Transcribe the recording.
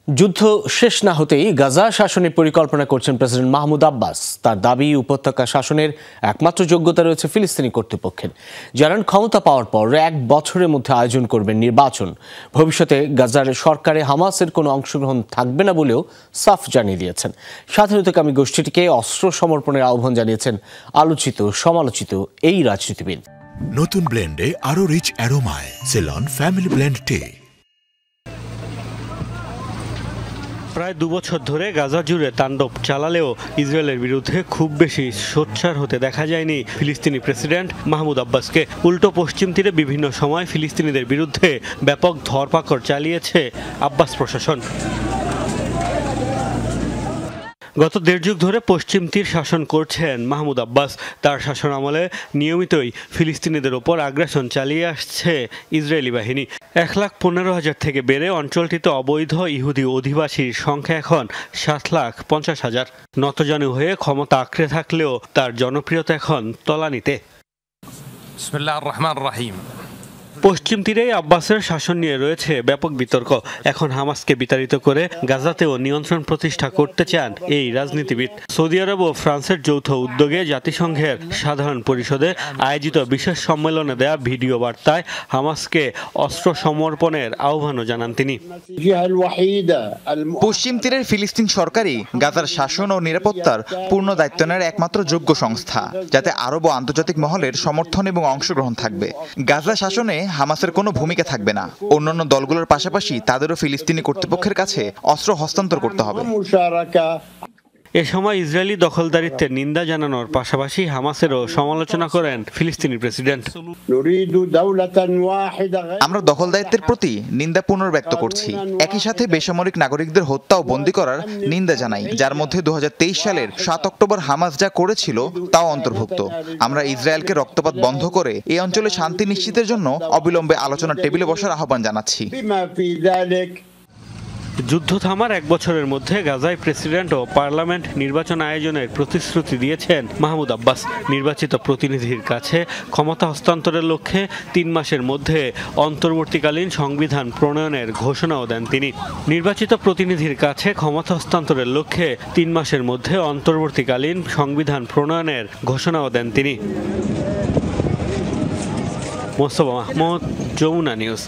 যুদ্ধ শেষ না হতেই গাজা শাসনের পরিকল্পনা করছেন প্রেসিডেন্ট মাহমুদ আব্বাস। তার দাবি, উপত্যকা শাসনের একমাত্র যোগ্যতা রয়েছে ফিলিস্তিনি কর্তৃপক্ষের। জানান, ক্ষমতা পাওয়ার পর 1 বছরের মধ্যে আয়োজন করবেন নির্বাচন। ভবিষ্যতে গাজার সরকারে হামাসের কোনো অংশগ্রহণ থাকবে না বলেও সাফ জানিয়ে দিয়েছেন। স্বাধীনতাকামী গোষ্ঠীটিকে অস্ত্র সমর্পণের আহ্বান জানিয়েছেন আলোচিত সমালোচিত এই রাজনীতিবিদ। নতুন ব্লেন্ডে আরো রিচ অ্যারোমায় সেলন ফ্যামিলি ব্লেন্ড টে। প্রায় 2 বছর ধরে গাজা জুড়ে তাণ্ডব চালালেও ইসরায়েলের বিরুদ্ধে খুব বেশি সোচ্চার হতে দেখা যায়নি ফিলিস্তিনি প্রেসিডেন্ট মাহমুদ আব্বাসকে। উল্টো পশ্চিম তীরে বিভিন্ন সময় ফিলিস্তিনিদের বিরুদ্ধে ব্যাপক ধরপাকড় চালিয়েছে আব্বাস প্রশাসন। গত 1.5 যুগ ধরে পশ্চিম তীর শাসন করছেন মাহমুদ আব্বাস। তার শাসন আমলে নিয়মিতই ফিলিস্তিনিদের ওপর আগ্রাসন চালিয়ে আসছে ইসরায়েলি বাহিনী। 1,15,000 থেকে বেড়ে অঞ্চলটিতে অবৈধ ইহুদি অধিবাসীর সংখ্যা এখন 7,50,000। নতজানু হয়ে ক্ষমতা আঁকড়ে থাকলেও তার জনপ্রিয়তা এখন তলানিতে। বিসমিল্লাহির রহমানির রহিম। পশ্চিম তীরে আব্বাসের শাসন নিয়ে রয়েছে ব্যাপক বিতর্ক। এখন হামাসকে বিতাড়িত করে গাজাতেও নিয়ন্ত্রণ প্রতিষ্ঠা করতে চান এই রাজনীতিবিদ। সৌদি আরব ও ফ্রান্সের যৌথ উদ্যোগে জাতিসংঘের সাধারণ পরিষদে আয়োজিত বিশেষ সম্মেলনে দেয়া ভিডিও বার্তায় হামাসকে অস্ত্র সমর্পণের আহ্বানও জানান তিনি। পশ্চিম তীরের ফিলিস্তিন সরকারই গাজার শাসন ও নিরাপত্তার পূর্ণ দায়িত্ব নেওয়ার একমাত্র যোগ্য সংস্থা, যাতে আরব ও আন্তর্জাতিক মহলের সমর্থন এবং অংশগ্রহণ থাকবে। গাজা শাসনে হামাসের কোনো ভূমিকা থাকবে না। অন্যান্য দলগুলোর পাশাপাশি তাদেরও ফিলিস্তিনি কর্তৃপক্ষের কাছে অস্ত্র হস্তান্তর করতে হবে। এ সময় ইসরায়েলি দখলদারিত্বের নিন্দা জানানোর পাশাপাশি হামাসেরও সমালোচনা করেন ফিলিস্তিনি প্রেসিডেন্ট। আমরা দখলদারিত্বের প্রতি নিন্দা পুনর্ব্যক্ত করছি। একই সাথে বেসামরিক নাগরিকদের হত্যা ও বন্দী করার নিন্দা জানাই, যার মধ্যে 2023 সালের 7 অক্টোবর হামাস যা করেছিল তাও অন্তর্ভুক্ত। আমরা ইসরায়েলকে রক্তপাত বন্ধ করে এই অঞ্চলে শান্তি নিশ্চিতের জন্য অবিলম্বে আলোচনার টেবিলে বসার আহ্বান জানাচ্ছি। যুদ্ধ থামার 1 বছরের মধ্যে গাজায় প্রেসিডেন্ট ও পার্লামেন্ট নির্বাচন আয়োজনের প্রতিশ্রুতি দিয়েছেন মাহমুদ আব্বাস। নির্বাচিত প্রতিনিধির কাছে ক্ষমতা হস্তান্তরের লক্ষ্যে 3 মাসের মধ্যে অন্তর্বর্তীকালীন সংবিধান প্রণয়নের ঘোষণাও দেন তিনি। নির্বাচিত প্রতিনিধির কাছে ক্ষমতা হস্তান্তরের লক্ষ্যে 3 মাসের মধ্যে অন্তর্বর্তীকালীন সংবিধান প্রণয়নের ঘোষণাও দেন তিনি। মোস্তফা মাহমুদ, যমুনা নিউজ।